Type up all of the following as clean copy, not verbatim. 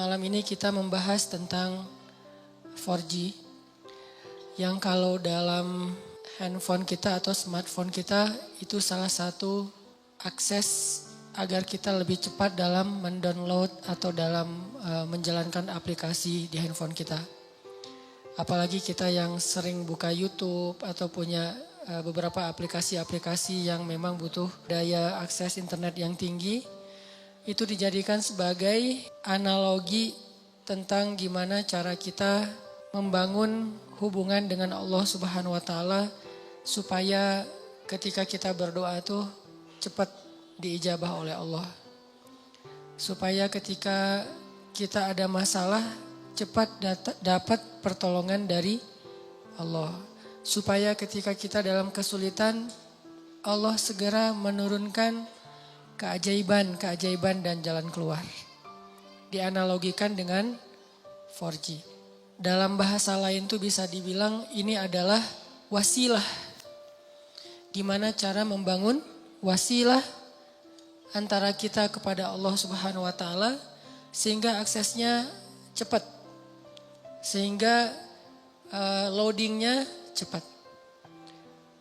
Malam ini kita membahas tentang 4G yang kalau dalam handphone kita atau smartphone kita itu salah satu akses agar kita lebih cepat dalam mendownload atau dalam menjalankan aplikasi di handphone kita. Apalagi kita yang sering buka YouTube atau punya beberapa aplikasi-aplikasi yang memang butuh daya akses internet yang tinggi, itu dijadikan sebagai analogi tentang gimana cara kita membangun hubungan dengan Allah Subhanahu wa taala supaya ketika kita berdoa itu cepat diijabah oleh Allah. Supaya ketika kita ada masalah cepat dapat pertolongan dari Allah. Supaya ketika kita dalam kesulitan Allah segera menurunkan keajaiban dan jalan keluar. Dianalogikan dengan 4G. Dalam bahasa lain tuh bisa dibilang ini adalah wasilah. Gimana cara membangun wasilah antara kita kepada Allah Subhanahu wa taala sehingga aksesnya cepat. Sehingga loadingnya cepat.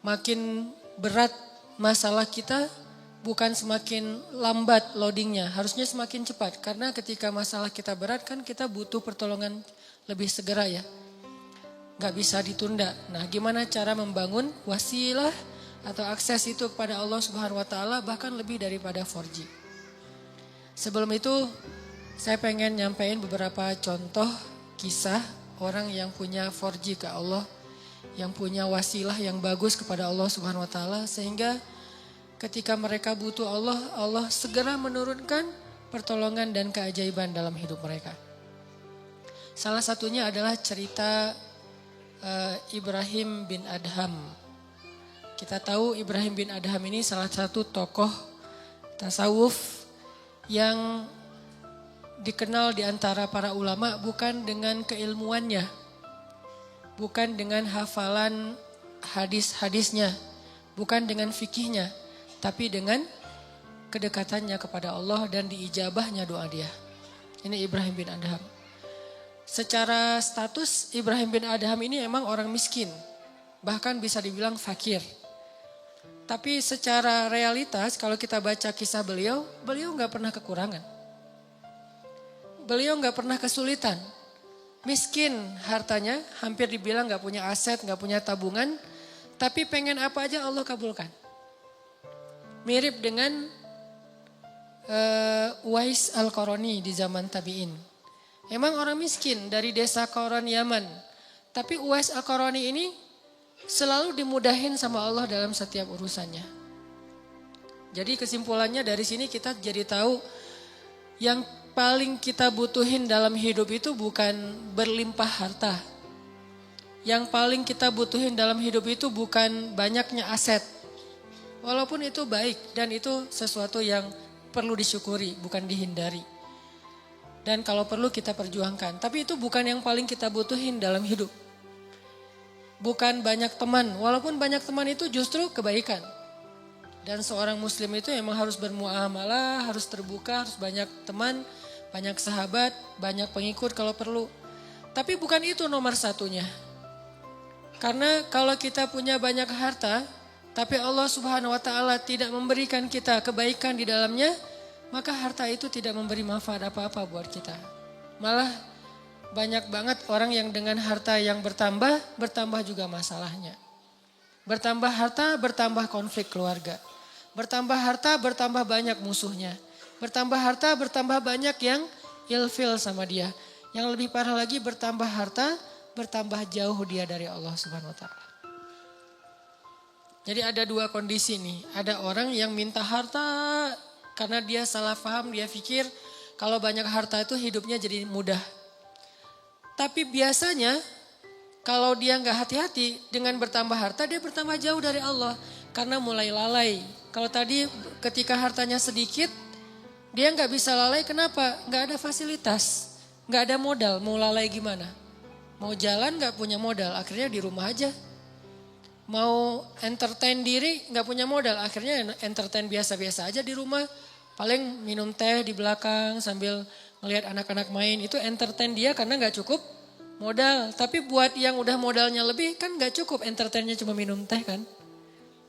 Makin berat masalah kita bukan semakin lambat loadingnya, harusnya semakin cepat. Karena ketika masalah kita berat kan kita butuh pertolongan lebih segera ya. Gak bisa ditunda. Nah gimana cara membangun wasilah atau akses itu kepada Allah Subhanahu wa taala bahkan lebih daripada 4G. Sebelum itu saya pengen nyampein beberapa contoh kisah orang yang punya 4G ke Allah, yang punya wasilah yang bagus kepada Allah Subhanahu wa taala sehingga ketika mereka butuh Allah, Allah segera menurunkan pertolongan dan keajaiban dalam hidup mereka. Salah satunya adalah cerita Ibrahim bin Adham. Kita tahu Ibrahim bin Adham ini salah satu tokoh tasawuf yang dikenal di antara para ulama bukan dengan keilmuannya, bukan dengan hafalan hadis-hadisnya, bukan dengan fikihnya, tapi dengan kedekatannya kepada Allah dan diijabahnya doa dia. Ini Ibrahim bin Adham. Secara status Ibrahim bin Adham ini emang orang miskin, bahkan bisa dibilang fakir. Tapi secara realitas kalau kita baca kisah beliau gak pernah kekurangan. Beliau gak pernah kesulitan. Miskin hartanya, hampir dibilang gak punya aset, gak punya tabungan. Tapi pengen apa aja Allah kabulkan. Mirip dengan Uwais Al-Qarani di zaman tabi'in. Emang orang miskin dari desa Qaran Yaman. Tapi Uwais Al-Qarani ini selalu dimudahin sama Allah dalam setiap urusannya. Jadi kesimpulannya dari sini kita jadi tahu yang paling kita butuhin dalam hidup itu bukan berlimpah harta. Yang paling kita butuhin dalam hidup itu bukan banyaknya aset. Walaupun itu baik dan itu sesuatu yang perlu disyukuri, bukan dihindari. Dan kalau perlu kita perjuangkan. Tapi itu bukan yang paling kita butuhin dalam hidup. Bukan banyak teman, walaupun banyak teman itu justru kebaikan. Dan seorang muslim itu emang harus bermuamalah, harus terbuka, harus banyak teman, banyak sahabat, banyak pengikut kalau perlu. Tapi bukan itu nomor satunya. Karena kalau kita punya banyak harta, tapi Allah Subhanahu wa taala tidak memberikan kita kebaikan di dalamnya, maka harta itu tidak memberi manfaat apa-apa buat kita. Malah banyak banget orang yang dengan harta yang bertambah juga masalahnya. Bertambah harta, bertambah konflik keluarga. Bertambah harta, bertambah banyak musuhnya. Bertambah harta, bertambah banyak yang ilfil sama dia. Yang lebih parah lagi bertambah harta, bertambah jauh dia dari Allah Subhanahu wa taala. Jadi ada dua kondisi nih. Ada orang yang minta harta karena dia salah paham, dia pikir kalau banyak harta itu hidupnya jadi mudah. Tapi biasanya kalau dia nggak hati-hati dengan bertambah harta dia bertambah jauh dari Allah. Karena mulai lalai. Kalau tadi ketika hartanya sedikit dia nggak bisa lalai, kenapa? Nggak ada fasilitas, nggak ada modal, mau lalai gimana? Mau jalan nggak punya modal, akhirnya di rumah aja. Mau entertain diri nggak punya modal, akhirnya entertain biasa-biasa aja di rumah. Paling minum teh di belakang sambil Ngelihat anak-anak main itu entertain dia karena gak cukup modal. Tapi buat yang udah modalnya lebih kan gak cukup entertainnya cuma minum teh kan.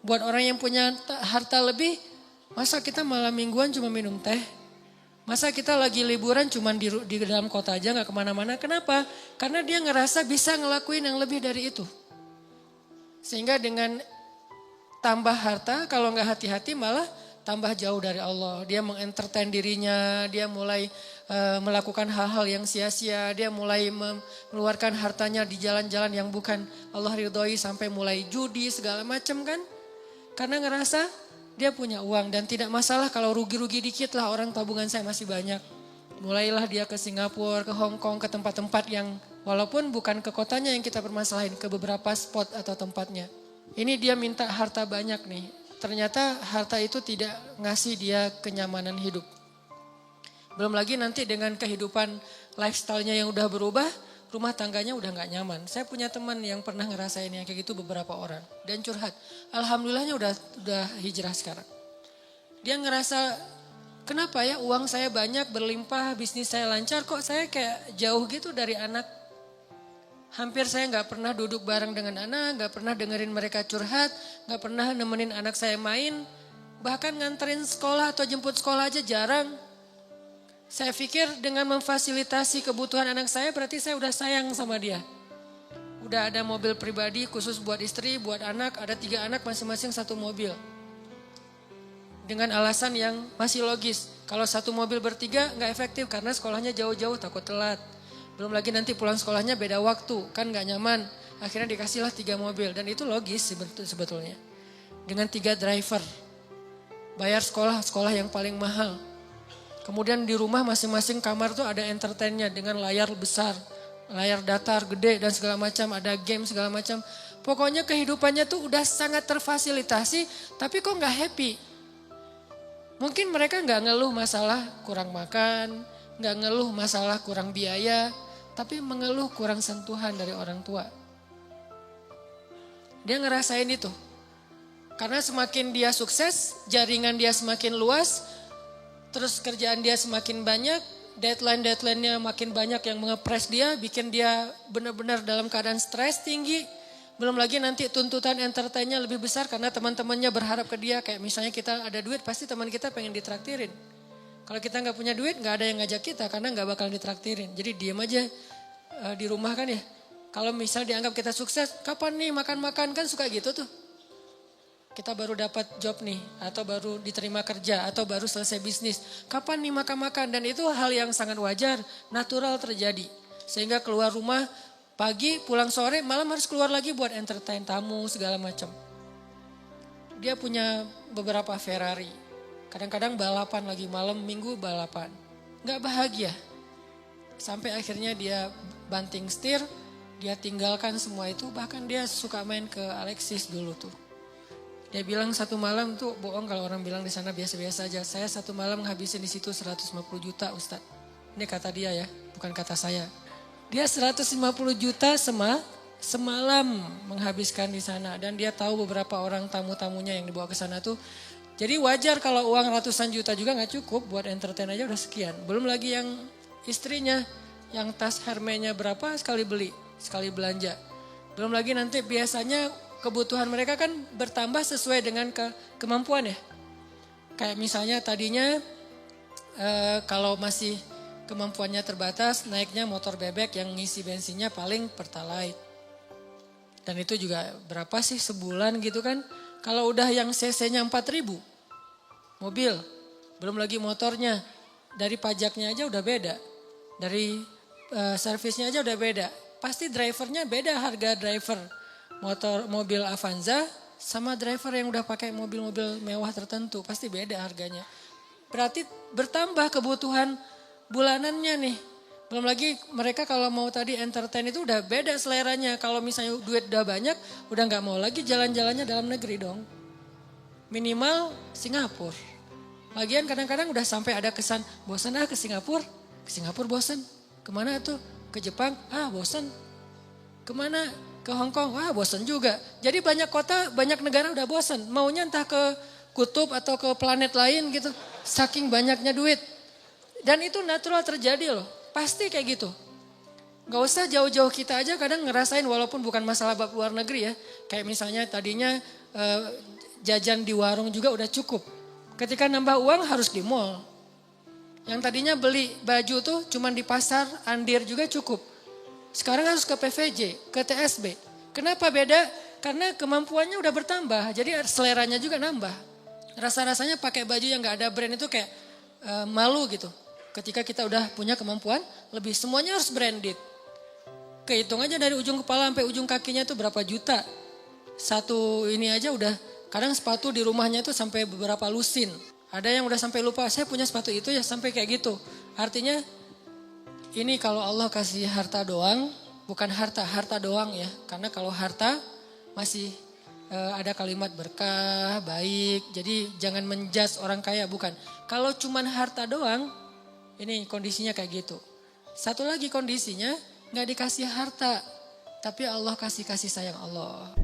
Buat orang yang punya harta lebih, masa kita malam mingguan cuma minum teh? Masa kita lagi liburan cuma di dalam kota aja gak kemana-mana? Kenapa? Karena dia ngerasa bisa ngelakuin yang lebih dari itu. Sehingga dengan tambah harta, kalau gak hati-hati malah tambah jauh dari Allah. Dia mengentertain dirinya, dia mulai melakukan hal-hal yang sia-sia. Dia mulai mengeluarkan hartanya di jalan-jalan yang bukan Allah ridhoi, sampai mulai judi segala macam kan. Karena ngerasa dia punya uang dan tidak masalah kalau rugi-rugi dikit lah, orang tabungan saya masih banyak. Mulailah dia ke Singapura, ke Hong Kong, ke tempat-tempat yang walaupun bukan ke kotanya yang kita permasalahin, ke beberapa spot atau tempatnya. Ini dia minta harta banyak nih. Ternyata harta itu tidak ngasih dia kenyamanan hidup. Belum lagi nanti dengan kehidupan lifestyle-nya yang udah berubah, rumah tangganya udah gak nyaman. Saya punya teman yang pernah ngerasain yang kayak gitu beberapa orang. Dan curhat. Alhamdulillahnya udah hijrah sekarang. Dia ngerasa, kenapa ya uang saya banyak, berlimpah, bisnis saya lancar, kok saya kayak jauh gitu dari anak. Hampir saya gak pernah duduk bareng dengan anak, gak pernah dengerin mereka curhat, gak pernah nemenin anak saya main. Bahkan nganterin sekolah atau jemput sekolah aja jarang. Saya pikir dengan memfasilitasi kebutuhan anak saya berarti saya udah sayang sama dia. Udah ada mobil pribadi khusus buat istri, buat anak, ada 3 anak masing-masing 1 mobil. Dengan alasan yang masih logis. Kalau 1 mobil bertiga gak efektif karena sekolahnya jauh-jauh takut telat. Belum lagi nanti pulang sekolahnya beda waktu, kan gak nyaman. Akhirnya dikasihlah 3 mobil dan itu logis sebetulnya. Dengan 3 driver, bayar sekolah yang paling mahal. Kemudian di rumah masing-masing kamar tuh ada entertainnya dengan layar besar, layar datar gede dan segala macam, ada game segala macam. Pokoknya kehidupannya tuh udah sangat terfasilitasi, tapi kok gak happy. Mungkin mereka gak ngeluh masalah kurang makan, gak ngeluh masalah kurang biaya, tapi mengeluh kurang sentuhan dari orang tua. Dia ngerasain itu. Karena semakin dia sukses, jaringan dia semakin luas, terus kerjaan dia semakin banyak, deadline-nya makin banyak yang mengepres dia, bikin dia benar-benar dalam keadaan stres tinggi. Belum lagi nanti tuntutan entertainnya lebih besar karena teman-temannya berharap ke dia. Kayak misalnya kita ada duit, pasti teman kita pengen ditraktirin. Kalau kita gak punya duit, gak ada yang ngajak kita karena gak bakal ditraktirin. Jadi diem aja di rumah kan ya. Kalau misal dianggap kita sukses, kapan nih makan-makan, kan suka gitu tuh. Kita baru dapat job nih, atau baru diterima kerja, atau baru selesai bisnis. Kapan nih makan-makan? Dan itu hal yang sangat wajar, natural terjadi. Sehingga keluar rumah pagi, pulang sore, malam harus keluar lagi buat entertain tamu segala macam. Dia punya beberapa Ferrari. Kadang-kadang balapan lagi, malam minggu balapan. Gak bahagia. Sampai akhirnya dia banting setir, dia tinggalkan semua itu. Bahkan dia suka main ke Alexis dulu tuh. Dia bilang 1 malam tuh bohong kalau orang bilang di sana biasa-biasa aja. Saya 1 malam ngabisin di situ 150 juta Ustadz. Ini kata dia ya, bukan kata saya. Dia 150 juta semalam menghabiskan di sana. Dan dia tahu beberapa orang tamu-tamunya yang dibawa ke sana tuh. Jadi wajar kalau uang ratusan juta juga gak cukup, buat entertain aja udah sekian. Belum lagi yang istrinya, yang tas Hermes-nya berapa sekali beli, sekali belanja. Belum lagi nanti biasanya kebutuhan mereka kan bertambah sesuai dengan kemampuan ya. Kayak misalnya tadinya kalau masih kemampuannya terbatas, naiknya motor bebek yang ngisi bensinnya paling Pertalite. Dan itu juga berapa sih sebulan gitu kan. Kalau udah yang cc-nya 4.000 mobil, belum lagi motornya, dari pajaknya aja udah beda. Dari servisnya aja udah beda. Pasti drivernya beda, harga driver mobil Avanza sama driver yang udah pakai mobil-mobil mewah tertentu. Pasti beda harganya. Berarti bertambah kebutuhan bulanannya nih. Belum lagi mereka kalau mau tadi entertain itu udah beda seleranya. Kalau misalnya duit udah banyak, udah gak mau lagi jalan-jalannya dalam negeri dong. Minimal Singapura. Lagian kadang-kadang udah sampai ada kesan, bosan ke Singapura. Ke Singapura bosan. Kemana tuh? Ke Jepang? Bosan. Kemana? Ke Hong Kong? Bosan juga. Jadi banyak kota, banyak negara udah bosan. Maunya entah ke kutub atau ke planet lain gitu. Saking banyaknya duit. Dan itu natural terjadi loh. Pasti kayak gitu. Gak usah jauh-jauh kita aja kadang ngerasain walaupun bukan masalah bab luar negeri ya. Kayak misalnya tadinya jajan di warung juga udah cukup. Ketika nambah uang harus di mall. Yang tadinya beli baju tuh cuman di pasar, Andir juga cukup. Sekarang harus ke PVJ, ke TSB. Kenapa beda? Karena kemampuannya udah bertambah, jadi seleranya juga nambah. Rasa-rasanya pakai baju yang gak ada brand itu kayak malu gitu. Ketika kita udah punya kemampuan, lebih semuanya harus branded. Kehitung aja dari ujung kepala sampai ujung kakinya itu berapa juta. Satu ini aja udah, kadang sepatu di rumahnya itu sampai beberapa lusin. Ada yang udah sampai lupa, saya punya sepatu itu ya sampai kayak gitu. Artinya ini kalau Allah kasih harta doang, bukan harta doang ya. Karena kalau harta masih ada kalimat berkah, baik. Jadi jangan menjudge orang kaya, bukan. Kalau cuman harta doang, ini kondisinya kayak gitu. Satu lagi kondisinya, gak dikasih harta, tapi Allah kasih sayang Allah.